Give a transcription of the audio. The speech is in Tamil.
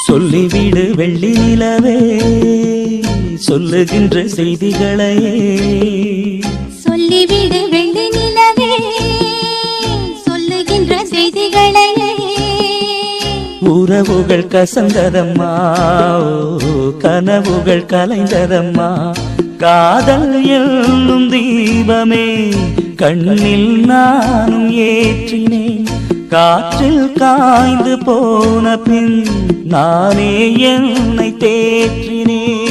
சொல்லிவிடு வெள்ளி நிலவே சொல்லுகின்ற செய்திகளையே சொல்லிவிடு வெள்ளி நிலவே சொல்லுகின்ற செய்திகளையே உறவுகள் கசந்ததம்மா கனவுகள் கலைந்ததம்மா காதல் என்னும் தீபமே கண்ணில் நானும் ஏற்றினேன் காற்றில் காய்ந்து போன பின் நானே என்னை தேற்றினேன்